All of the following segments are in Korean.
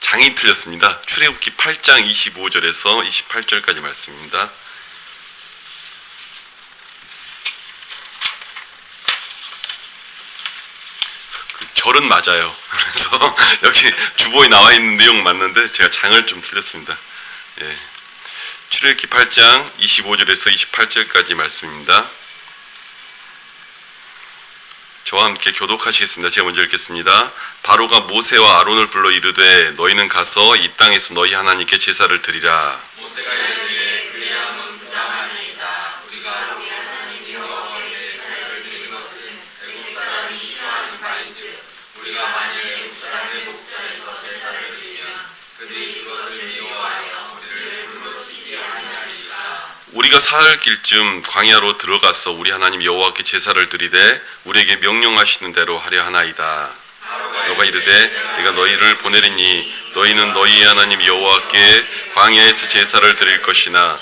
장이 틀렸습니다. 출애굽기 8장 25절에서 28절까지 말씀입니다. 절은 맞아요. 그래서 여기 주보에 나와 있는 내용 맞는데 제가 장을 좀 틀렸습니다. 예. 출애굽기 8장 25절에서 28절까지 말씀입니다. 저와 함께 교독하시겠습니다. 제가 먼저 읽겠습니다. 바로가 모세와 아론을 불러 이르되 너희는 가서 이 땅에서 너희 하나님께 제사를 드리라. 모세가 이르되 그리함은 부당하니이다. 우리가 우리 하나님 여호와께 제사를 드리는 것은 애굽 사람이 싫어하는 바인즉 우리가 만일 애굽 사람의 목전에서 제사를 드리면 그들이 그것을 미워하여 우리를 불러주지 아니하리이다. 우리가 사흘 길쯤 광야로 들어가서 우리 하나님 여호와께 제사를 드리되 우리에게 명령하시는 대로 하려 하나이다. 너가 이르되 내가 너희를 보내리니 너희는 너희 하나님 여호와께 광야에서 제사를 드릴 것이나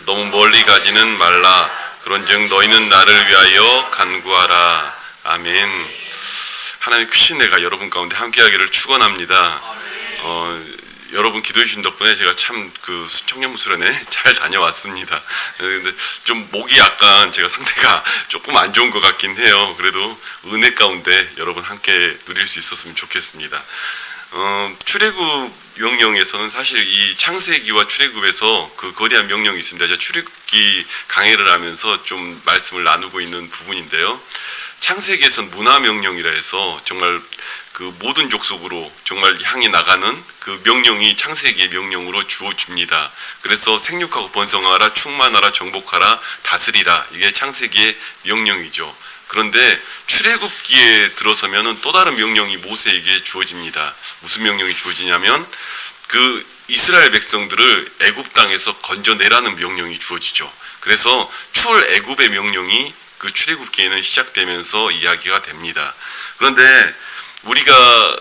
너무 멀리 가지는 말라. 그런즉 너희는 나를 위하여 간구하라. 아멘. 하나님 크신 내가 여러분 가운데 함께하기를 축원합니다. 여러분 기도해 주신 덕분에 제가 참 그 청년무술원에 잘 다녀왔습니다. 근데 좀 목이 약간 제가 상태가 조금 안 좋은 것 같긴 해요. 그래도 은혜 가운데 여러분 함께 누릴 수 있었으면 좋겠습니다. 출애굽 명령에서는 사실 이 창세기와 출애굽에서 그 거대한 명령이 있습니다. 제가 출애굽기 강해를 하면서 좀 말씀을 나누고 있는 부분인데요. 창세기에서는 문화명령이라 해서 정말 그 모든 족속으로 정말 향해 나가는 그 명령이 창세기의 명령으로 주어집니다. 그래서 생육하고 번성하라, 충만하라, 정복하라, 다스리라. 이게 창세기의 명령이죠. 그런데 출애굽기에 들어서면은 또 다른 명령이 모세에게 주어집니다. 무슨 명령이 주어지냐면 그 이스라엘 백성들을 애굽 땅에서 건져내라는 명령이 주어지죠. 그래서 출애굽의 명령이 그 출애굽기에는 시작되면서 이야기가 됩니다. 그런데 우리가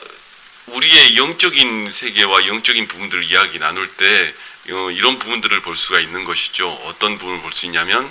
우리의 영적인 세계와 영적인 부분들을 이야기 나눌 때 이런 부분들을 볼 수가 있는 것이죠. 어떤 부분을 볼 수 있냐면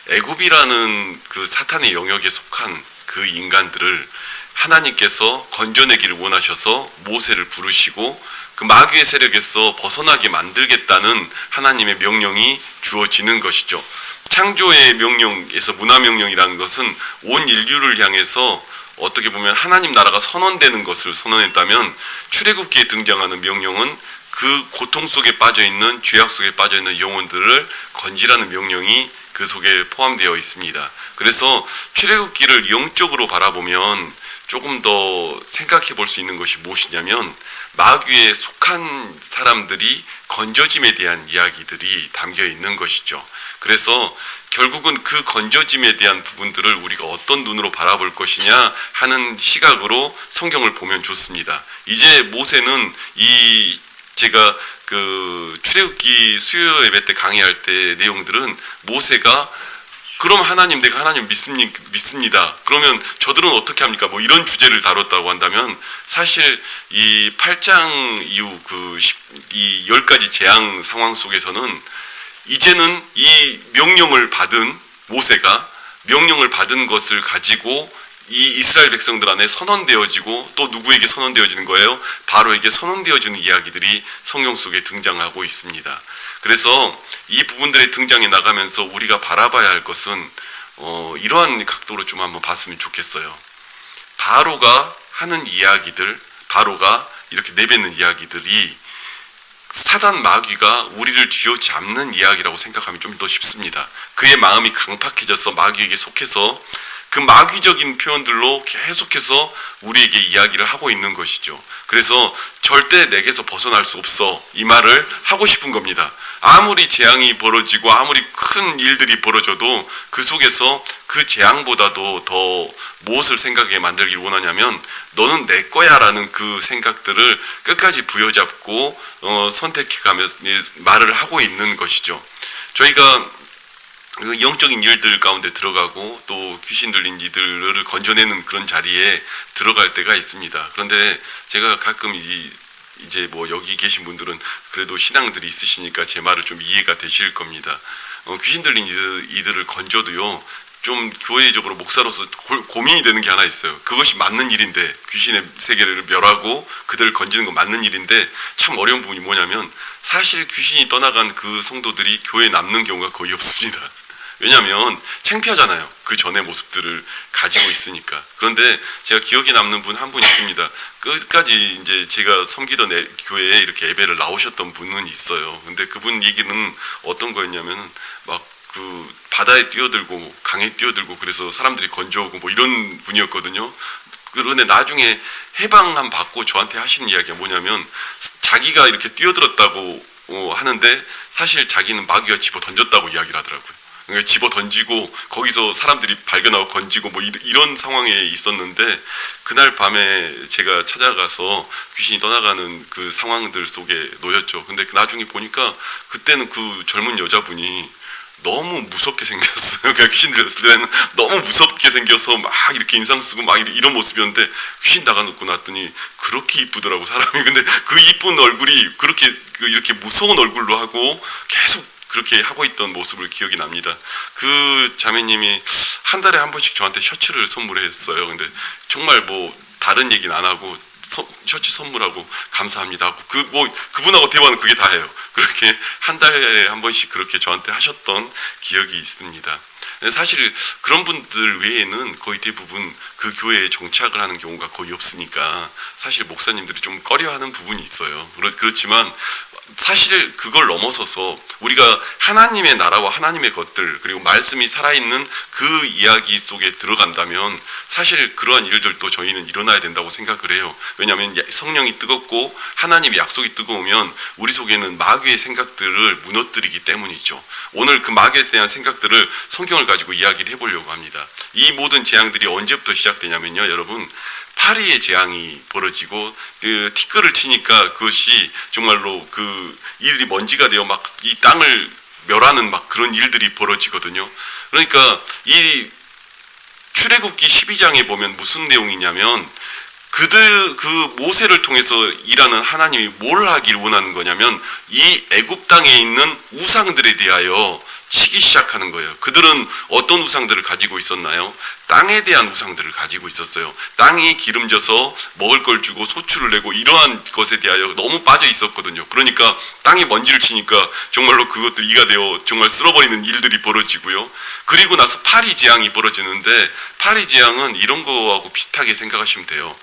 애굽이라는 그 사탄의 영역에 속한 그 인간들을 하나님께서 건져내기를 원하셔서 모세를 부르시고 그 마귀의 세력에서 벗어나게 만들겠다는 하나님의 명령이 주어지는 것이죠. 창조의 명령에서 문화명령이라는 것은 온 인류를 향해서 어떻게 보면 하나님 나라가 선언되는 것을 선언했다면 출애굽기에 등장하는 명령은 그 고통 속에 빠져있는 죄악 속에 빠져있는 영혼들을 건지라는 명령이 그 속에 포함되어 있습니다. 그래서 출애굽기를 영적으로 바라보면 조금 더 생각해 볼 수 있는 것이 무엇이냐면 마귀에 속한 사람들이 건져짐에 대한 이야기들이 담겨 있는 것이죠. 그래서 결국은 그 건져짐에 대한 부분들을 우리가 어떤 눈으로 바라볼 것이냐 하는 시각으로 성경을 보면 좋습니다. 이제 모세는 제가 그 출애굽기 수요 예배 때 강의할 때 내용들은 모세가 그럼 하나님 내가 하나님 믿습니다. 그러면 저들은 어떻게 합니까? 뭐 이런 주제를 다뤘다고 한다면 사실 이 8장 이후 이 10가지 재앙 상황 속에서는 이제는 이 명령을 받은 모세가 명령을 받은 것을 가지고 이 이스라엘 백성들 안에 선언되어지고 또 누구에게 선언되어지는 거예요? 바로에게 선언되어지는 이야기들이 성경 속에 등장하고 있습니다. 그래서 이 부분들이 등장해 나가면서 우리가 바라봐야 할 것은 이러한 각도로 좀 한번 봤으면 좋겠어요. 바로가 하는 이야기들, 바로가 이렇게 내뱉는 이야기들이 사단 마귀가 우리를 쥐어잡는 이야기라고 생각하면 좀 더 쉽습니다. 그의 마음이 강팍해져서 마귀에게 속해서 그 마귀적인 표현들로 계속해서 우리에게 이야기를 하고 있는 것이죠. 그래서 절대 내게서 벗어날 수 없어 이 말을 하고 싶은 겁니다. 아무리 재앙이 벌어지고 아무리 큰 일들이 벌어져도 그 속에서 그 재앙보다도 더 무엇을 생각하게 만들길 원하냐면 너는 내 거야 라는 그 생각들을 끝까지 부여잡고 선택해가면서 말을 하고 있는 것이죠. 저희가 영적인 일들 가운데 들어가고 또 귀신 들린 이들을 건져내는 그런 자리에 들어갈 때가 있습니다. 그런데 제가 가끔 이제 뭐 여기 계신 분들은 그래도 신앙들이 있으시니까 제 말을 좀 이해가 되실 겁니다. 귀신 들린 이들을 건져도요 좀 교회적으로 목사로서 고민이 되는 게 하나 있어요. 그것이 맞는 일인데, 귀신의 세계를 멸하고 그들을 건지는 건 맞는 일인데 참 어려운 부분이 뭐냐면 사실 귀신이 떠나간 그 성도들이 교회에 남는 경우가 거의 없습니다. 왜냐하면 창피하잖아요. 그 전의 모습들을 가지고 있으니까. 그런데 제가 기억에 남는 분 한 분 있습니다. 끝까지 이제 제가 섬기던 교회에 이렇게 예배를 나오셨던 분은 있어요. 근데 그분 얘기는 어떤 거였냐면 막 그 바다에 뛰어들고 강에 뛰어들고 그래서 사람들이 건져오고 뭐 이런 분이었거든요. 그런데 나중에 해방함 받고 저한테 하시는 이야기가 뭐냐면 자기가 이렇게 뛰어들었다고 하는데 사실 자기는 마귀가 집어 던졌다고 이야기를 하더라고요. 그러니까 집어 던지고 거기서 사람들이 발견하고 건지고 뭐 이런 상황에 있었는데 그날 밤에 제가 찾아가서 귀신이 떠나가는 그 상황들 속에 놓였죠. 근데 나중에 보니까 그때는 그 젊은 여자분이 너무 무섭게 생겼어요. 그러니까 귀신 들렸을 때는 너무 무섭게 생겨서 막 이렇게 인상 쓰고 막 이런 모습이었는데 귀신 나가놓고 났더니 그렇게 이쁘더라고 사람이. 근데 그 이쁜 얼굴이 그렇게 이렇게 무서운 얼굴로 하고 계속 그렇게 하고 있던 모습을 기억이 납니다. 그 자매님이 한 달에 한 번씩 저한테 셔츠를 선물했어요. 근데 정말 뭐 다른 얘기는 안 하고 셔츠 선물하고 감사합니다 하고 그분하고 대화는 그게 다예요. 그렇게 한 달에 한 번씩 그렇게 저한테 하셨던 기억이 있습니다. 사실 그런 분들 외에는 거의 대부분 그 교회에 정착을 하는 경우가 거의 없으니까 사실 목사님들이 좀 꺼려하는 부분이 있어요. 그렇지만 사실 그걸 넘어서서 우리가 하나님의 나라와 하나님의 것들 그리고 말씀이 살아있는 그 이야기 속에 들어간다면 사실 그러한 일들도 저희는 일어나야 된다고 생각을 해요. 왜냐하면 성령이 뜨겁고 하나님의 약속이 뜨거우면 우리 속에는 마귀의 생각들을 무너뜨리기 때문이죠. 오늘 그 마귀에 대한 생각들을 성경을 가지고 이야기를 해보려고 합니다. 이 모든 재앙들이 언제부터 시작되냐면요, 여러분, 파리의 재앙이 벌어지고 그 티끌을 치니까 그것이 정말로 그 이들이 먼지가 되어 막 이 땅을 멸하는 막 그런 일들이 벌어지거든요. 그러니까 이 출애굽기 12장에 보면 무슨 내용이냐면 그 모세를 통해서 일하는 하나님이 뭘 하길 원하는 거냐면 이 애굽 땅에 있는 우상들에 대하여 치기 시작하는 거예요. 그들은 어떤 우상들을 가지고 있었나요? 땅에 대한 우상들을 가지고 있었어요. 땅이 기름져서 먹을 걸 주고 소출을 내고 이러한 것에 대하여 너무 빠져 있었거든요. 그러니까 땅에 먼지를 치니까 정말로 그것들 이가 되어 정말 쓸어버리는 일들이 벌어지고요. 그리고 나서 파리 재앙이 벌어지는데 파리 재앙은 이런 거하고 비슷하게 생각하시면 돼요.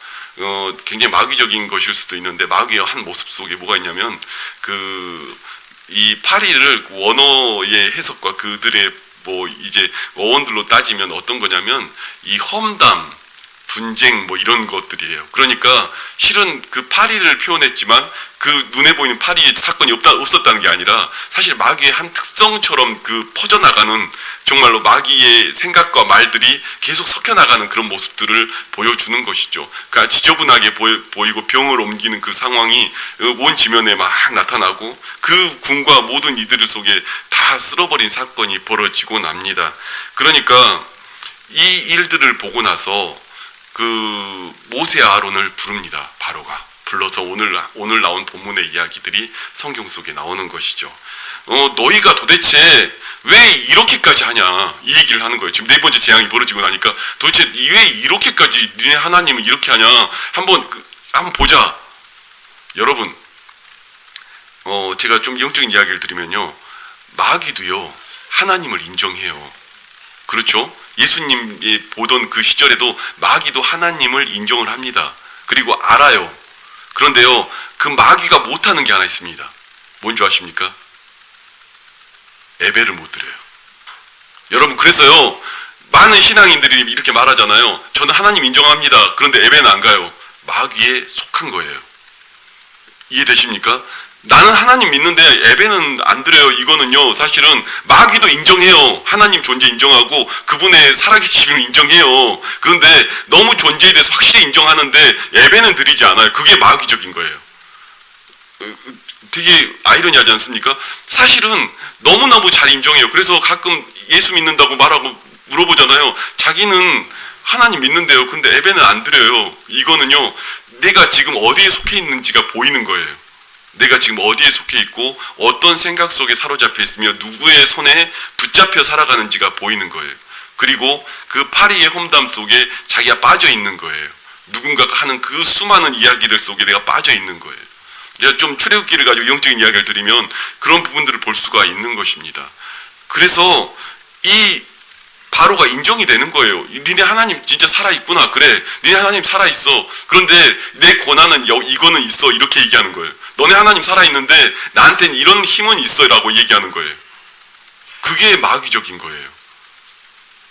굉장히 마귀적인 것일 수도 있는데 마귀의 한 모습 속에 뭐가 있냐면 이 파리를 원어의 해석과 그들의 뭐 이제 어원들로 따지면 어떤 거냐면 이 험담, 분쟁 뭐 이런 것들이에요. 그러니까 실은 그 파리를 표현했지만 그 눈에 보이는 파리의 사건이 없었다는 게 아니라 사실 마귀의 한 특성처럼 그 퍼져나가는 정말로 마귀의 생각과 말들이 계속 섞여나가는 그런 모습들을 보여주는 것이죠. 그러니까 지저분하게 보이고 병을 옮기는 그 상황이 온 지면에 막 나타나고 그 군과 모든 이들 속에 다 쓸어버린 사건이 벌어지고 납니다. 그러니까 이 일들을 보고 나서 그 모세 아론을 부릅니다. 바로가 불러서 오늘 나온 본문의 이야기들이 성경 속에 나오는 것이죠. 너희가 도대체 왜 이렇게까지 하냐 이 얘기를 하는 거예요. 지금 네 번째 재앙이 벌어지고 나니까 도대체 왜 이렇게까지 니네 하나님은 이렇게 하냐 한번 보자. 여러분 제가 좀 영적인 이야기를 드리면요, 마귀도요 하나님을 인정해요. 그렇죠? 예수님이 보던 그 시절에도 마귀도 하나님을 인정을 합니다. 그리고 알아요. 그런데요, 그 마귀가 못하는 게 하나 있습니다. 뭔지 아십니까? 예배를 못 드려요. 여러분, 그래서요 많은 신앙인들이 이렇게 말하잖아요. 저는 하나님 인정합니다. 그런데 예배는 안 가요. 마귀에 속한 거예요. 이해되십니까? 나는 하나님 믿는데 예배는 안 드려요. 이거는요 사실은 마귀도 인정해요. 하나님 존재 인정하고 그분의 살아계심을 인정해요. 그런데 너무 존재에 대해서 확실히 인정하는데 예배는 드리지 않아요. 그게 마귀적인 거예요. 되게 아이러니하지 않습니까? 사실은 너무너무 잘 인정해요. 그래서 가끔 예수 믿는다고 말하고 물어보잖아요. 자기는 하나님 믿는데요. 근데 예배는 안 드려요. 이거는요 내가 지금 어디에 속해 있는지가 보이는 거예요. 내가 지금 어디에 속해 있고 어떤 생각 속에 사로잡혀 있으며 누구의 손에 붙잡혀 살아가는지가 보이는 거예요. 그리고 그 파리의 험담 속에 자기가 빠져 있는 거예요. 누군가가 하는 그 수많은 이야기들 속에 내가 빠져 있는 거예요. 제가 좀 출애굽기를 가지고 영적인 이야기를 드리면 그런 부분들을 볼 수가 있는 것입니다. 그래서 이 바로가 인정이 되는 거예요. 니네 하나님 진짜 살아있구나. 그래, 니네 하나님 살아있어. 그런데 내 권한은 이거는 있어. 이렇게 얘기하는 거예요. 너네 하나님 살아있는데 나한테는 이런 힘은 있어 라고 얘기하는 거예요. 그게 마귀적인 거예요.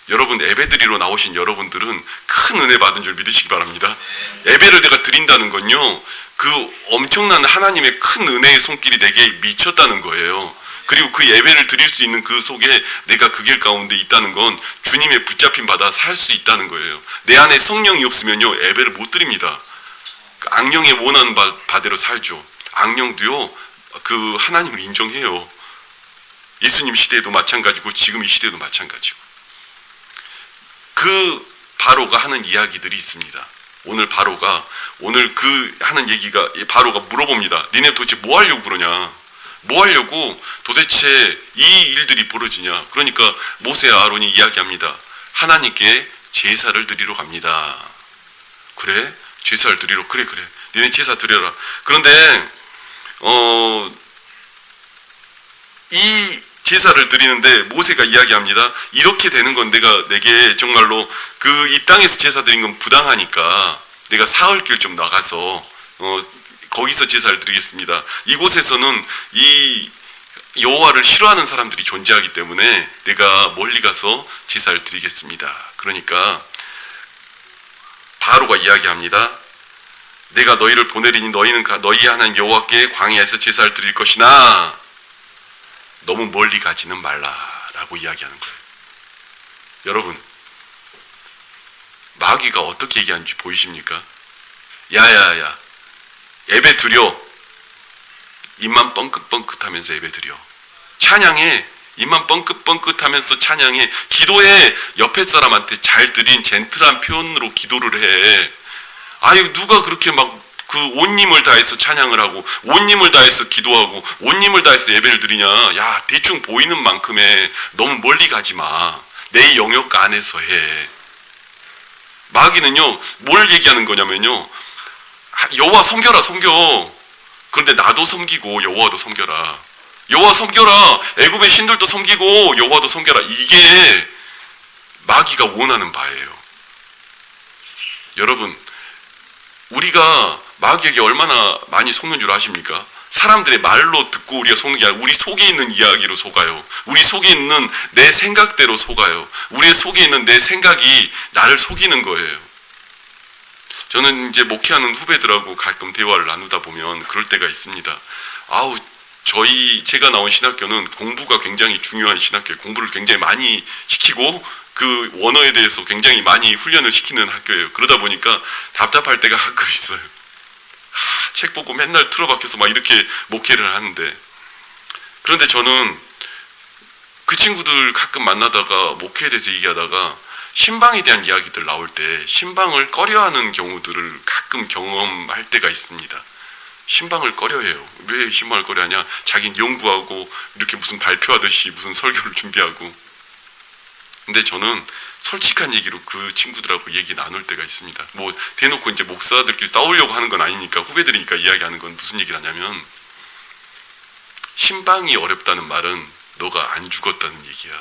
여러분, 예배드리러 나오신 여러분들은 큰 은혜 받은 줄 믿으시기 바랍니다. 예배를 내가 드린다는 건요, 그 엄청난 하나님의 큰 은혜의 손길이 내게 미쳤다는 거예요. 그리고 그 예배를 드릴 수 있는 그 속에 내가 그 길 가운데 있다는 건 주님의 붙잡힘 받아 살 수 있다는 거예요. 내 안에 성령이 없으면요, 예배를 못 드립니다. 악령의 원하는 바대로 살죠. 악령도요, 그 하나님을 인정해요. 예수님 시대에도 마찬가지고 지금 이 시대도 마찬가지고. 그 바로가 하는 이야기들이 있습니다. 오늘 그 하는 얘기가, 바로가 물어봅니다. 니네 도대체 뭐 하려고 그러냐? 뭐 하려고 도대체 이 일들이 벌어지냐? 그러니까 모세와 아론이 이야기합니다. 하나님께 제사를 드리러 갑니다. 그래? 제사를 드리러? 그래. 니네 제사 드려라. 그런데 이 제사를 드리는데 모세가 이야기합니다. 이렇게 되는 건 내게 정말로 이 땅에서 제사 드린 건 부당하니까 내가 사흘길 좀 나가서 거기서 제사를 드리겠습니다. 이곳에서는 이 여호와를 싫어하는 사람들이 존재하기 때문에 내가 멀리 가서 제사를 드리겠습니다. 그러니까 바로가 이야기합니다. 내가 너희를 보내리니 너희는 너희 하나님 여호와께 광야에서 제사를 드릴 것이나 너무 멀리 가지는 말라라고 이야기하는 거예요. 여러분, 마귀가 어떻게 얘기하는지 보이십니까? 야야야, 예배 드려. 입만 뻥긋뻥긋하면서 예배 드려. 찬양해. 입만 뻥긋뻥긋하면서 찬양해. 기도해. 옆에 사람한테 잘 드린 젠틀한 표현으로 기도를 해. 아유, 누가 그렇게 막 온 힘을 다해서 찬양을 하고 온 힘을 다해서 기도하고 온 힘을 다해서 예배를 드리냐. 야, 대충 보이는 만큼에 너무 멀리 가지 마. 내 영역 안에서 해. 마귀는요, 뭘 얘기하는 거냐면요, 여호와 섬겨라, 섬겨. 그런데 나도 섬기고 여호와도 섬겨라. 여호와 섬겨라. 애굽의 신들도 섬기고 여호와도 섬겨라. 이게 마귀가 원하는 바예요. 여러분, 우리가 마귀에게 얼마나 많이 속는 줄 아십니까? 사람들의 말로 듣고 우리가 속는 게 아니라 우리 속에 있는 이야기로 속아요. 우리 속에 있는 내 생각대로 속아요. 우리 속에 있는 내 생각이 나를 속이는 거예요. 저는 이제 목회하는 후배들하고 가끔 대화를 나누다 보면 그럴 때가 있습니다. 제가 나온 신학교는 공부가 굉장히 중요한 신학교예요. 공부를 굉장히 많이 시키고 그 원어에 대해서 굉장히 많이 훈련을 시키는 학교예요. 그러다 보니까 답답할 때가 가끔 있어요. 책 보고 맨날 틀어박혀서 막 이렇게 목회를 하는데, 그런데 저는 그 친구들 가끔 만나다가 목회에 대해서 얘기하다가 신방에 대한 이야기들 나올 때 신방을 꺼려하는 경우들을 가끔 경험할 때가 있습니다. 신방을 꺼려해요. 왜 신방을 꺼려하냐? 자기는 연구하고 이렇게 무슨 발표하듯이 무슨 설교를 준비하고. 근데 저는 솔직한 얘기로 그 친구들하고 얘기 나눌 때가 있습니다. 뭐 대놓고 이제 목사들끼리 싸우려고 하는 건 아니니까, 후배들이니까 이야기하는 건 무슨 얘기를 하냐면, 신방이 어렵다는 말은 너가 안 죽었다는 얘기야.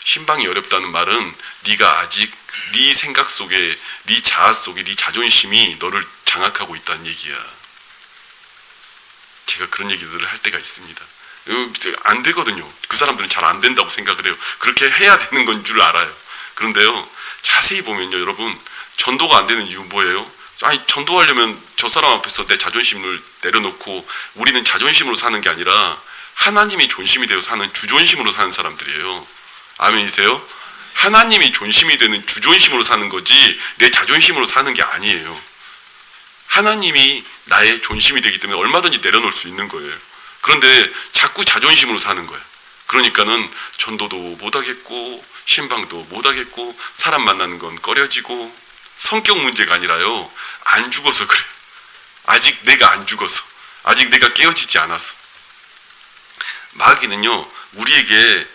신방이 어렵다는 말은 네가 아직 네 생각 속에, 네 자아 속에 네 자존심이 너를 장악하고 있다는 얘기야. 제가 그런 얘기들을 할 때가 있습니다. 안 되거든요. 그 사람들은 잘 안 된다고 생각을 해요. 그렇게 해야 되는 건 줄 알아요. 그런데요, 자세히 보면요, 여러분, 전도가 안 되는 이유 뭐예요? 전도하려면 저 사람 앞에서 내 자존심을 내려놓고, 우리는 자존심으로 사는 게 아니라 하나님이 존심이 되어 사는 주존심으로 사는 사람들이에요. 아멘이세요? 하나님이 존심이 되는 주존심으로 사는 거지 내 자존심으로 사는 게 아니에요. 하나님이 나의 존심이 되기 때문에 얼마든지 내려놓을 수 있는 거예요. 그런데 자꾸 자존심으로 사는 거예요. 그러니까는 전도도 못하겠고 신방도 못하겠고 사람 만나는 건 꺼려지고, 성격 문제가 아니라요, 안 죽어서 그래요. 아직 내가 안 죽어서, 아직 내가 깨어지지 않아서. 마귀는요, 우리에게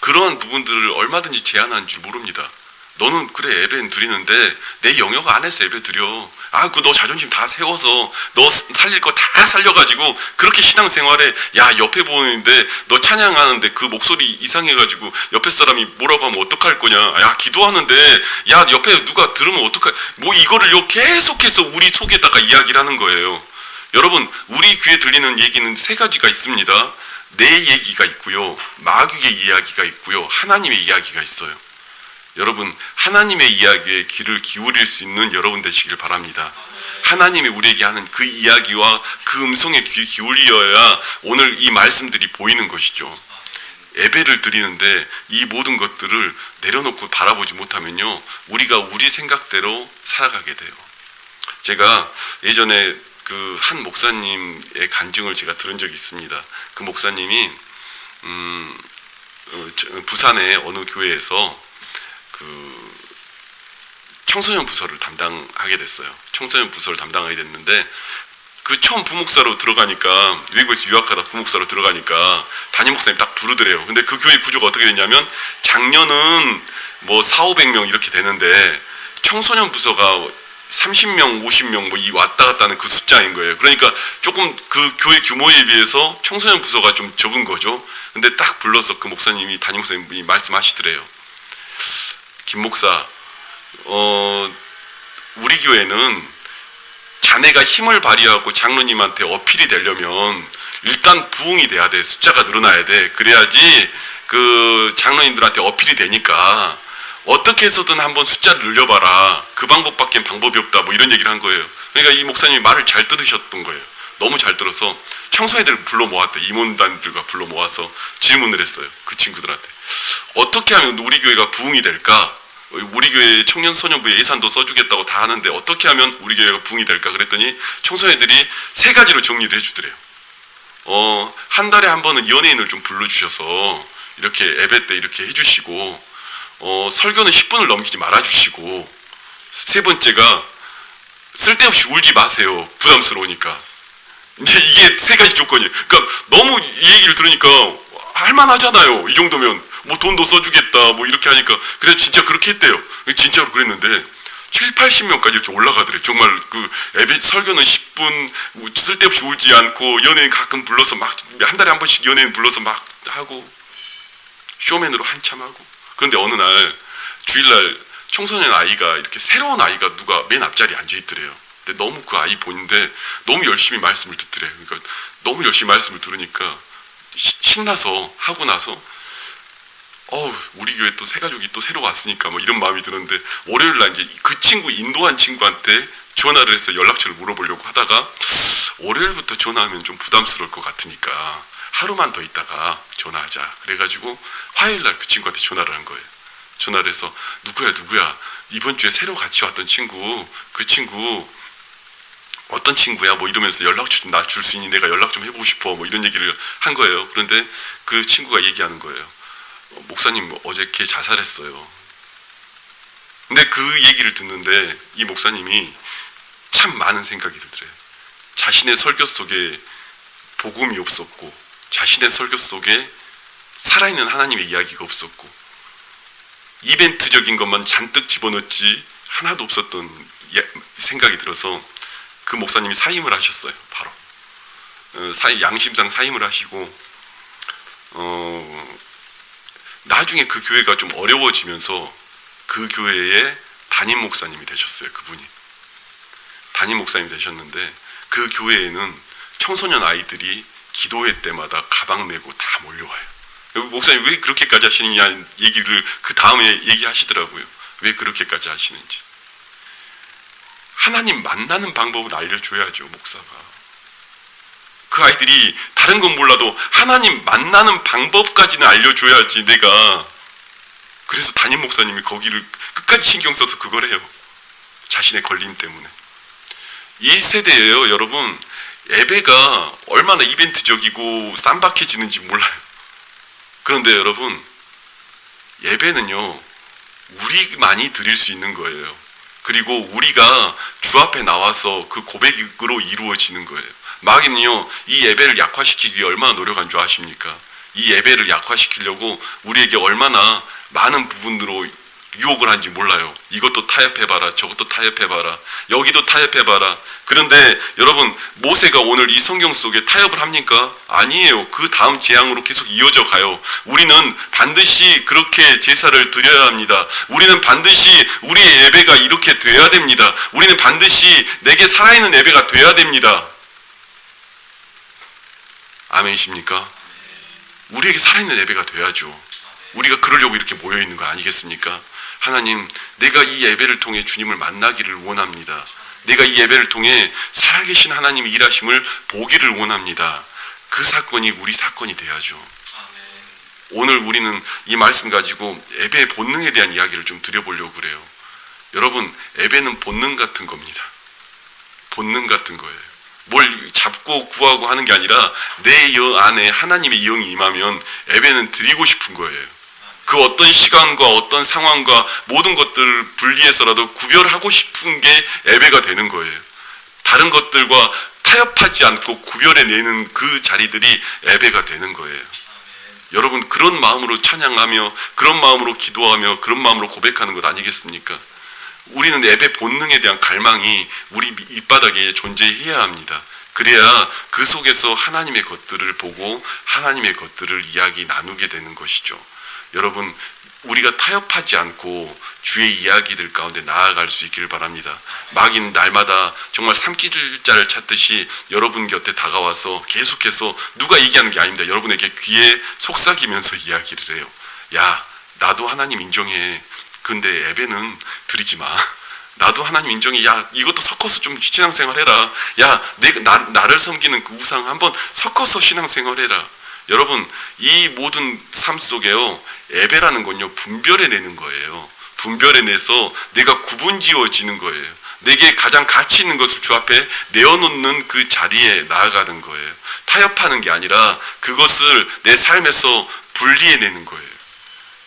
그러한 부분들을 얼마든지 제한하는 줄 모릅니다. 너는 그래 예배는 드리는데 내 영역 안에서 예배 드려. 그 너 자존심 다 세워서 너 살릴 거 다 살려가지고 그렇게 신앙생활에 야 옆에 보이는데 너 찬양하는데 그 목소리 이상해가지고 옆에 사람이 뭐라고 하면 어떡할 거냐. 야 기도하는데 야 옆에 누가 들으면 어떡할 뭐 이거를 계속해서 우리 속에다가 이야기를 하는 거예요. 여러분 우리 귀에 들리는 얘기는 세 가지가 있습니다. 내 얘기가 있고요, 마귀의 이야기가 있고요, 하나님의 이야기가 있어요. 여러분 하나님의 이야기에 귀를 기울일 수 있는 여러분 되시길 바랍니다. 하나님이 우리에게 하는 그 이야기와 그 음성에 귀 기울여야 오늘 이 말씀들이 보이는 것이죠. 예배를 드리는데 이 모든 것들을 내려놓고 바라보지 못하면요 우리가 우리 생각대로 살아가게 돼요. 제가 예전에 그 한 목사님의 간증을 제가 들은 적이 있습니다. 그 목사님이 부산의 어느 교회에서 그 청소년 부서를 담당하게 됐어요. 청소년 부서를 담당하게 됐는데 그 처음 부목사로 들어가니까 외국에서 유학하다 부목사로 들어가니까 담임 목사님 딱 부르더래요. 근데 그 교회 구조가 어떻게 됐냐면 작년은 뭐 400~500명 이렇게 되는데 청소년 부서가 30명, 50명 뭐 이 왔다 갔다 하는 그 숫자인 거예요. 그러니까 조금 그 교회 규모에 비해서 청소년 부서가 좀 적은 거죠. 근데 딱 불러서 그 목사님이 담임 목사님이 말씀하시더래요. 김 목사, 우리 교회는 자네가 힘을 발휘하고 장로님한테 어필이 되려면 일단 부흥이 돼야 돼. 숫자가 늘어나야 돼. 그래야지 그 장로님들한테 어필이 되니까 어떻게 해서든 한번 숫자를 늘려봐라. 그 방법밖엔 방법이 없다. 뭐 이런 얘기를 한 거예요. 그러니까 이 목사님이 말을 잘 들으셨던 거예요. 너무 잘 들어서 청소년들을 불러 모았대. 임원단들과 불러 모아서 질문을 했어요. 그 친구들한테. 어떻게 하면 우리 교회가 부흥이 될까? 우리 교회 청년소년부에 예산도 써주겠다고 다 하는데 어떻게 하면 우리 교회가 부흥이 될까? 그랬더니 청소년들이 세 가지로 정리를 해주더래요. 한 달에 한 번은 연예인을 좀 불러주셔서 이렇게 예배 때 이렇게 해주시고, 설교는 10분을 넘기지 말아주시고, 세 번째가 쓸데없이 울지 마세요. 부담스러우니까. 이제 이게 세 가지 조건이에요. 그러니까 너무 이 얘기를 들으니까 할만하잖아요. 이 정도면 뭐 돈도 써주겠다 뭐 이렇게 하니까. 그래서 진짜 그렇게 했대요. 진짜로 그랬는데 70~80명까지 이렇게 올라가더래. 정말 그 예배 설교는 10분 쓸데없이 울지 않고 연예인 가끔 불러서 막 한 달에 한 번씩 연예인 불러서 막 하고 쇼맨으로 한참 하고. 그런데 어느 날 주일날 청소년 아이가 이렇게 새로운 아이가 누가 맨 앞자리에 앉아 있더래요. 근데 너무 그 아이 보는데 너무 열심히 말씀을 듣더래요. 그러니까 너무 열심히 말씀을 들으니까 신나서 하고 나서 우리 교회 또 새 가족이 또 새로 왔으니까 뭐 이런 마음이 드는데 월요일 날 이제 그 친구 인도한 친구한테 전화를 해서 연락처를 물어보려고 하다가 월요일부터 전화하면 좀 부담스러울 것 같으니까 하루만 더 있다가 전화하자. 그래가지고 화요일 날 그 친구한테 전화를 한 거예요. 전화를 해서 누구야 이번 주에 새로 같이 왔던 친구, 그 친구 어떤 친구야 뭐 이러면서 연락처 좀 나 줄 수 있니? 내가 연락 좀 해보고 싶어 뭐 이런 얘기를 한 거예요. 그런데 그 친구가 얘기하는 거예요. 목사님 어제 걔 자살했어요. 근데 그 얘기를 듣는데 이 목사님이 참 많은 생각이 들더래요. 자신의 설교 속에 복음이 없었고, 자신의 설교 속에 살아있는 하나님의 이야기가 없었고, 이벤트적인 것만 잔뜩 집어넣지 하나도 없었던 생각이 들어서 그 목사님이 사임을 하셨어요. 바로 양심상 사임을 하시고, 나중에 그 교회가 좀 어려워지면서 그 교회의 담임 목사님이 되셨어요. 그분이 담임 목사님이 되셨는데 그 교회에는 청소년 아이들이 기도회 때마다 가방 메고 다 몰려와요. 목사님 왜 그렇게까지 하시느냐 얘기를 그 다음에 얘기하시더라고요. 왜 그렇게까지 하시는지. 하나님 만나는 방법을 알려줘야죠. 목사가. 그 아이들이 다른 건 몰라도 하나님 만나는 방법까지는 알려줘야지 내가. 그래서 담임 목사님이 거기를 끝까지 신경 써서 그걸 해요. 자신의 걸림 때문에. 이 세대예요. 여러분, 예배가 얼마나 이벤트적이고 쌈박해지는지 몰라요. 그런데 여러분, 예배는요 우리만이 드릴 수 있는 거예요. 그리고 우리가 주 앞에 나와서 그 고백으로 이루어지는 거예요. 마귀는요 이 예배를 약화시키기 위해 얼마나 노력한 줄 아십니까? 이 예배를 약화시키려고 우리에게 얼마나 많은 부분으로 유혹을 하는지 몰라요. 이것도 타협해봐라, 저것도 타협해봐라, 여기도 타협해봐라. 그런데 여러분, 모세가 오늘 이 성경 속에 타협을 합니까? 아니에요. 그 다음 재앙으로 계속 이어져 가요. 우리는 반드시 그렇게 제사를 드려야 합니다. 우리는 반드시 우리의 예배가 이렇게 돼야 됩니다. 우리는 반드시 내게 살아있는 예배가 돼야 됩니다. 아멘이십니까? 우리에게 살아있는 예배가 돼야죠. 우리가 그러려고 이렇게 모여있는 거 아니겠습니까? 하나님, 내가 이 예배를 통해 주님을 만나기를 원합니다. 내가 이 예배를 통해 살아계신 하나님의 일하심을 보기를 원합니다. 그 사건이 우리 사건이 돼야죠. 오늘 우리는 이 말씀 가지고 예배의 본능에 대한 이야기를 좀 드려보려고 그래요. 여러분, 예배는 본능 같은 겁니다. 본능 같은 거예요. 뭘 잡고 구하고 하는 게 아니라 내 안에 하나님의 영이 임하면 예배는 드리고 싶은 거예요. 그 어떤 시간과 어떤 상황과 모든 것들을 분리해서라도 구별하고 싶은 게 예배가 되는 거예요. 다른 것들과 타협하지 않고 구별해내는 그 자리들이 예배가 되는 거예요. 여러분, 그런 마음으로 찬양하며 그런 마음으로 기도하며 그런 마음으로 고백하는 것 아니겠습니까? 우리는 예배 본능에 대한 갈망이 우리 밑바닥에 존재해야 합니다. 그래야 그 속에서 하나님의 것들을 보고 하나님의 것들을 이야기 나누게 되는 것이죠. 여러분, 우리가 타협하지 않고 주의 이야기들 가운데 나아갈 수 있기를 바랍니다. 마귀는 날마다 정말 삼키질자를 찾듯이 여러분 곁에 다가와서 계속해서 누가 얘기하는 게 아닙니다. 여러분에게 귀에 속삭이면서 이야기를 해요. 야, 나도 하나님 인정해. 근데 예배는 드리지 마. 나도 하나님 인정해. 야, 이것도 섞어서 좀 신앙생활 해라. 야, 나를 섬기는 그 우상 한번 섞어서 신앙생활 해라. 여러분, 이 모든 삶 속에요, 예배라는 건요, 분별해내는 거예요. 분별해내서 내가 구분지어지는 거예요. 내게 가장 가치 있는 것을 주 앞에 내어놓는 그 자리에 나아가는 거예요. 타협하는 게 아니라 그것을 내 삶에서 분리해내는 거예요.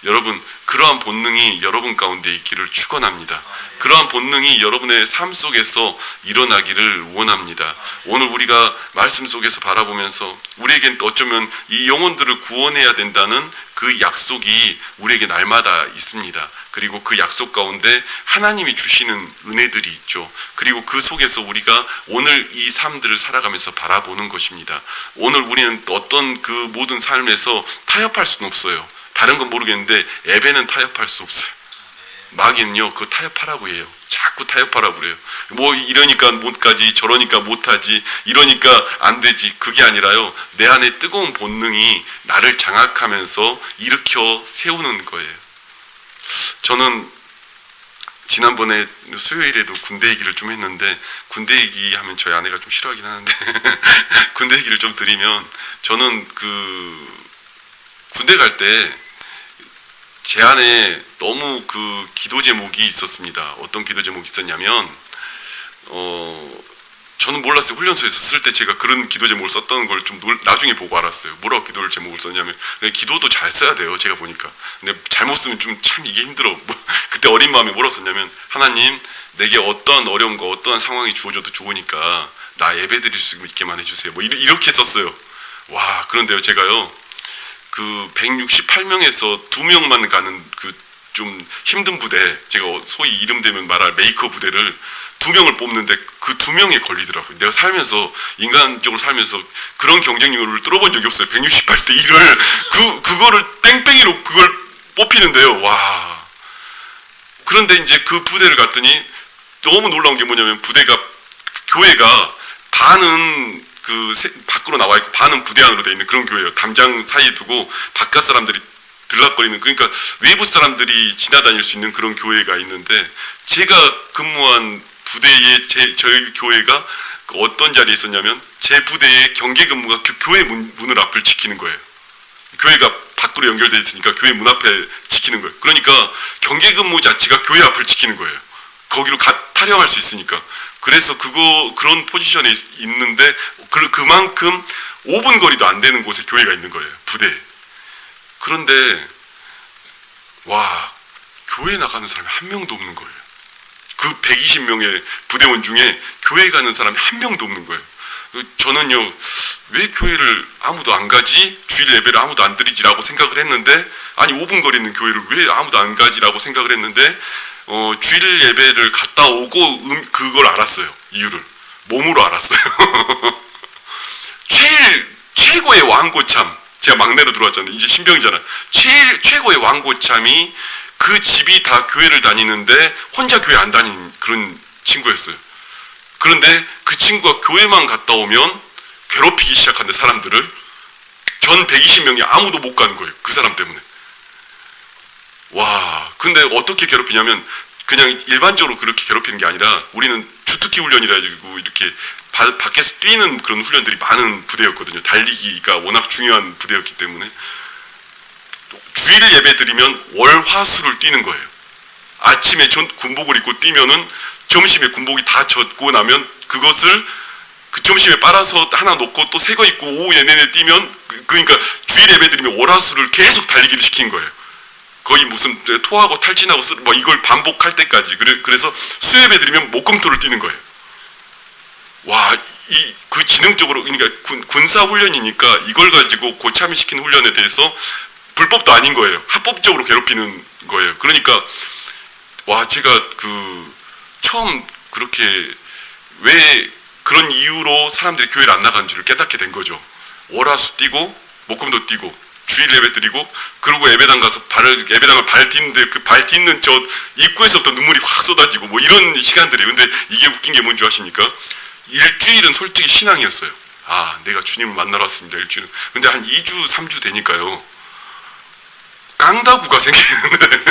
여러분, 그러한 본능이 여러분 가운데 있기를 축원합니다. 그러한 본능이 여러분의 삶 속에서 일어나기를 원합니다. 오늘 우리가 말씀 속에서 바라보면서 우리에겐 어쩌면 이 영혼들을 구원해야 된다는 그 약속이 우리에게 날마다 있습니다. 그리고 그 약속 가운데 하나님이 주시는 은혜들이 있죠. 그리고 그 속에서 우리가 오늘 이 삶들을 살아가면서 바라보는 것입니다. 오늘 우리는 어떤 그 모든 삶에서 타협할 수는 없어요. 다른 건 모르겠는데 예배는 타협할 수 없어요. 마귀는요, 그거 타협하라고 해요. 자꾸 타협하라고 그래요. 뭐 이러니까 못가지, 저러니까 못하지, 이러니까 안 되지. 그게 아니라요, 내 안에 뜨거운 본능이 나를 장악하면서 일으켜 세우는 거예요. 저는 지난번에 수요일에도 군대 얘기를 좀 했는데, 군대 얘기하면 저희 아내가 좀 싫어하긴 하는데 군대 얘기를 좀 드리면, 저는 그 군대 갈 때 제 안에 너무 그 기도 제목이 있었습니다. 어떤 기도 제목이 있었냐면, 저는 몰랐어요. 훈련소에서 쓸 때 제가 그런 기도 제목을 썼다는 걸 좀 나중에 보고 알았어요. 뭐라고 기도를 제목을 썼냐면, 기도도 잘 써야 돼요, 제가 보니까. 근데 잘못 쓰면 좀 참 이게 힘들어. 그때 어린 마음에 뭐라고 썼냐면, 하나님, 내게 어떠한 어려움과 어떠한 상황이 주어져도 좋으니까 나 예배 드릴 수 있게만 해주세요. 뭐 이렇게 썼어요. 와, 그런데요, 제가요, 그 168명에서 2명만 가는 그 좀 힘든 부대, 제가 소위 이름 대면 말할 메이커 부대를 2명을 뽑는데 그 2명에 걸리더라고요. 내가 살면서, 인간적으로 살면서 그런 경쟁률을 뚫어본 적이 없어요. 168대 1을 그거를 뺑뺑이로 그걸 뽑히는데요. 와. 그런데 이제 그 부대를 갔더니 너무 놀라운 게 뭐냐면, 교회가 반은 밖으로 나와 있고 반은 부대 안으로 돼 있는 그런 교회예요. 담장 사이에 두고 바깥 사람들이 들락거리는, 그러니까 외부 사람들이 지나다닐 수 있는 그런 교회가 있는데, 제가 근무한 부대에 저희 교회가 어떤 자리에 있었냐면, 제 부대의 경계 근무가 교회 문을 앞을 지키는 거예요. 교회가 밖으로 연결되어 있으니까 교회 문 앞에 지키는 거예요. 그러니까 경계 근무 자체가 교회 앞을 지키는 거예요. 거기로 타령할 수 있으니까. 그래서 그런 포지션에 있는데, 그만큼 5분 거리도 안 되는 곳에 교회가 있는 거예요, 부대에. 그런데 와, 교회 나가는 사람이 한 명도 없는 거예요. 그 120명의 부대원 중에 교회 가는 사람이 한 명도 없는 거예요. 저는요, 왜 교회를 아무도 안 가지? 주일 예배를 아무도 안 드리지라고 생각을 했는데, 아니 5분 거리 있는 교회를 왜 아무도 안 가지라고 생각을 했는데, 주일 예배를 갔다 오고 그걸 알았어요. 이유를 몸으로 알았어요. 최고의 왕고참, 제가 막내로 들어왔잖아요. 이제 신병이잖아. 최고의 왕고참이 그 집이 다 교회를 다니는데 혼자 교회 안 다니는 그런 친구였어요. 그런데 그 친구가 교회만 갔다 오면 괴롭히기 시작하는데 사람들을 전 120명이 아무도 못 가는 거예요. 그 사람 때문에. 와, 근데 어떻게 괴롭히냐면 그냥 일반적으로 그렇게 괴롭히는 게 아니라 우리는 주특기 훈련이라 가지고 이렇게 밖에서 뛰는 그런 훈련들이 많은 부대였거든요. 달리기가 워낙 중요한 부대였기 때문에 주일 예배 드리면 월화수를 뛰는 거예요. 아침에 군복을 입고 뛰면은 점심에 군복이 다 젖고 나면 그것을 그 점심에 빨아서 하나 놓고 또 새 거 입고 오후 내내 뛰면 그러니까 주일 예배 드리면 월화수를 계속 달리기를 시킨 거예요. 거의 무슨 토하고 탈진하고 뭐 이걸 반복할 때까지. 그래서 수예배 드리면 목금토를 뛰는 거예요. 와, 그 지능적으로, 그러니까 군사 훈련이니까 이걸 가지고 고참이 시킨 훈련에 대해서 불법도 아닌 거예요. 합법적으로 괴롭히는 거예요. 그러니까 와, 제가 처음 그렇게 왜 그런 이유로 사람들이 교회를 안 나가는지를 깨닫게 된 거죠. 월화수 뛰고 목금도 뛰고 주일 예배 드리고, 그리고 예배당 가서 예배당을 발 딛는데 그 발 딛는 저 입구에서부터 눈물이 확 쏟아지고 뭐 이런 시간들이에요. 근데 이게 웃긴 게 뭔지 아십니까? 일주일은 솔직히 신앙이었어요. 아, 내가 주님을 만나러 왔습니다. 일주일은. 근데 한 2주, 3주 되니까요. 깡다구가 생기는데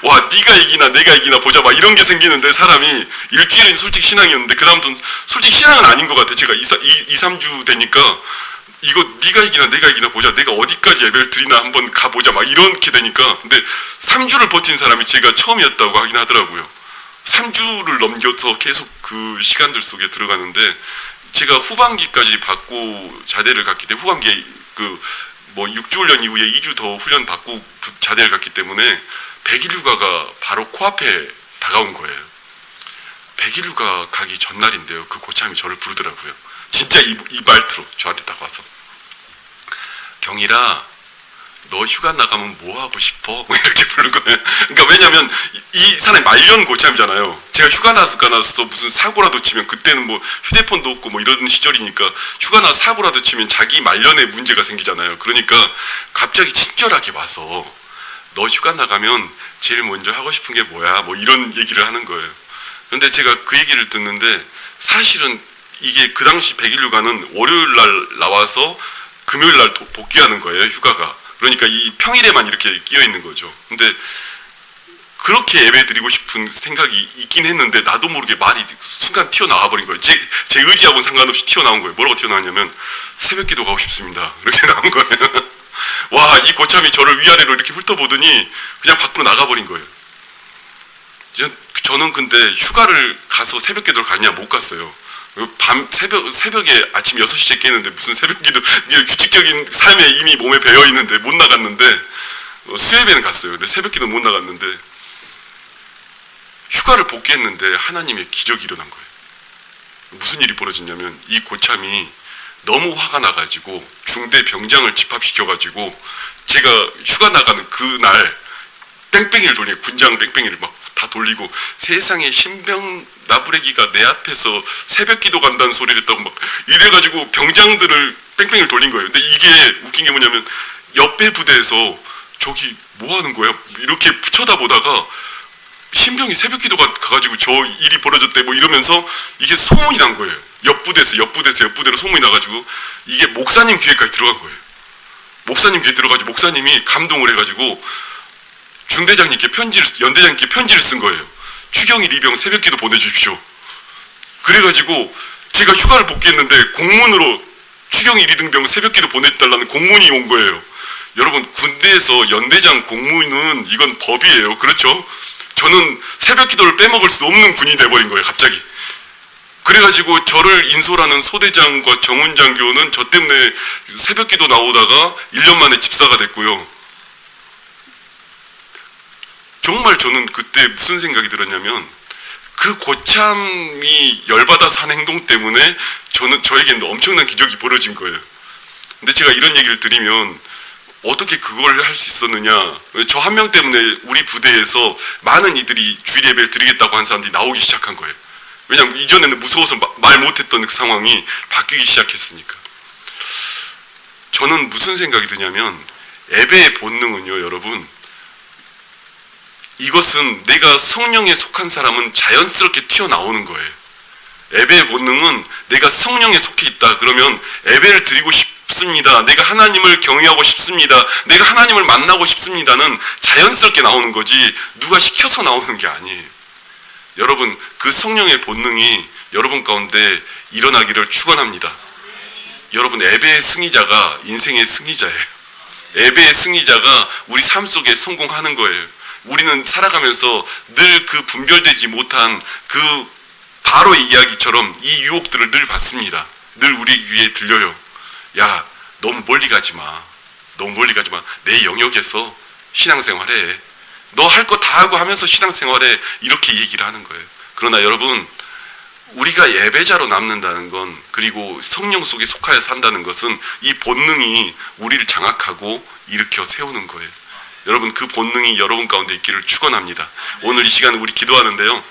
와, 네가 이기나 내가 이기나 보자 막 이런 게 생기는데, 사람이 일주일은 솔직히 신앙이었는데 그 다음부터는 솔직히 신앙은 아닌 것 같아. 제가 2, 3주 되니까 이거 네가 이기나 내가 이기나 보자, 내가 어디까지 예배를 드리나 한번 가보자 막 이렇게 되니까. 근데 3주를 버틴 사람이 제가 처음이었다고 하긴 하더라고요. 3주를 넘겨서 계속 그 시간들 속에 들어가는데, 제가 후반기까지 받고 자대를 갔기 때문에, 후반기에 뭐 6주 훈련 이후에 2주 더 훈련 받고 자대를 갔기 때문에 100일 휴가가 바로 코앞에 다가온 거예요. 100일 휴가 가기 전날인데요, 그 고참이 저를 부르더라고요. 진짜 이 말투로 저한테 딱 와서, 경일아, 너 휴가 나가면 뭐 하고 싶어? 이렇게 부르는 거예요. 그러니까 왜냐면 이 사람이 말년 고참이잖아요. 제가 휴가 나서 무슨 사고라도 치면, 그때는 뭐 휴대폰도 없고 뭐 이런 시절이니까 휴가 나서 사고라도 치면 자기 말년에 문제가 생기잖아요. 그러니까 갑자기 친절하게 와서 너 휴가 나가면 제일 먼저 하고 싶은 게 뭐야? 뭐 이런 얘기를 하는 거예요. 그런데 제가 그 얘기를 듣는데, 사실은 이게 그 당시 100일 휴가는 월요일 날 나와서 금요일 날 복귀하는 거예요, 휴가가. 그러니까 이 평일에만 이렇게 끼어 있는 거죠. 근데 그렇게 예배 드리고 싶은 생각이 있긴 했는데, 나도 모르게 말이 순간 튀어나와 버린 거예요. 제 의지하고는 상관없이 튀어나온 거예요. 뭐라고 튀어나왔냐면, 새벽 기도 가고 싶습니다. 이렇게 나온 거예요. 와, 이 고참이 저를 위아래로 이렇게 훑어보더니 그냥 밖으로 나가버린 거예요. 저는 근데 휴가를 가서 새벽 기도를 갔냐? 못 갔어요. 새벽에 아침 6시에 깨는데 무슨 새벽 기도, 규칙적인 삶에 이미 몸에 배어 있는데 못 나갔는데, 수예배는 갔어요. 근데 새벽 기도 못 나갔는데, 휴가를 복귀했는데 하나님의 기적이 일어난 거예요. 무슨 일이 벌어졌냐면, 이 고참이 너무 화가 나가지고 중대 병장을 집합시켜가지고, 제가 휴가 나가는 그날 뺑뺑이를 돌리고, 군장 뺑뺑이를 막 다 돌리고, 세상에 신병 나부레기가 내 앞에서 새벽 기도 간다는 소리를 했다고 막 이래가지고 병장들을 뺑뺑이를 돌린 거예요. 근데 이게 웃긴 게 뭐냐면, 옆에 부대에서 저기 뭐 하는 거야? 이렇게 쳐다보다가 신병이 새벽 기도 가가지고 저 일이 벌어졌대 뭐 이러면서 이게 소문이 난 거예요. 옆부대로 소문이 나가지고 이게 목사님 귀에까지 들어간 거예요. 목사님 귀에 들어가지고 목사님이 감동을 해가지고 중대장님께 연대장님께 편지를 쓴 거예요. 추경일 이병 새벽기도 보내주십시오. 그래가지고 제가 휴가를 복귀했는데 공문으로 추경일 이등병 새벽기도 보내달라는 공문이 온 거예요. 여러분, 군대에서 연대장 공문은 이건 법이에요. 그렇죠? 저는 새벽기도를 빼먹을 수 없는 군인이 돼버린 거예요, 갑자기. 그래가지고 저를 인솔하는 소대장과 정훈장교는 저 때문에 새벽기도 나오다가 1년 만에 집사가 됐고요. 정말 저는 그때 무슨 생각이 들었냐면, 그 고참이 열받아서 한 행동 때문에 저에게는 엄청난 기적이 벌어진 거예요. 근데 제가 이런 얘기를 드리면 어떻게 그걸 할 수 있었느냐, 저 한 명 때문에 우리 부대에서 많은 이들이 주일 예배를 드리겠다고 한 사람들이 나오기 시작한 거예요. 왜냐하면 이전에는 무서워서 말 못했던 그 상황이 바뀌기 시작했으니까. 저는 무슨 생각이 드냐면, 예배의 본능은요, 여러분, 이것은 내가 성령에 속한 사람은 자연스럽게 튀어나오는 거예요. 예배의 본능은 내가 성령에 속해 있다 그러면 예배를 드리고 싶습니다, 내가 하나님을 경외하고 싶습니다, 내가 하나님을 만나고 싶습니다는 자연스럽게 나오는 거지 누가 시켜서 나오는 게 아니에요. 여러분, 그 성령의 본능이 여러분 가운데 일어나기를 축원합니다. 여러분, 예배의 승리자가 인생의 승리자예요. 예배의 승리자가 우리 삶 속에 성공하는 거예요. 우리는 살아가면서 늘 그 분별되지 못한 그 바로의 이야기처럼 이 유혹들을 늘 받습니다. 늘 우리 귀에 들려요. 야, 너무 멀리 가지 마. 너무 멀리 가지 마. 내 영역에서 신앙생활해. 너 할 거 다 하고 하면서 신앙생활해. 이렇게 얘기를 하는 거예요. 그러나 여러분, 우리가 예배자로 남는다는 건, 그리고 성령 속에 속하여 산다는 것은 이 본능이 우리를 장악하고 일으켜 세우는 거예요. 여러분, 그 본능이 여러분 가운데 있기를 축원합니다. 오늘 이 시간 우리 기도하는데요,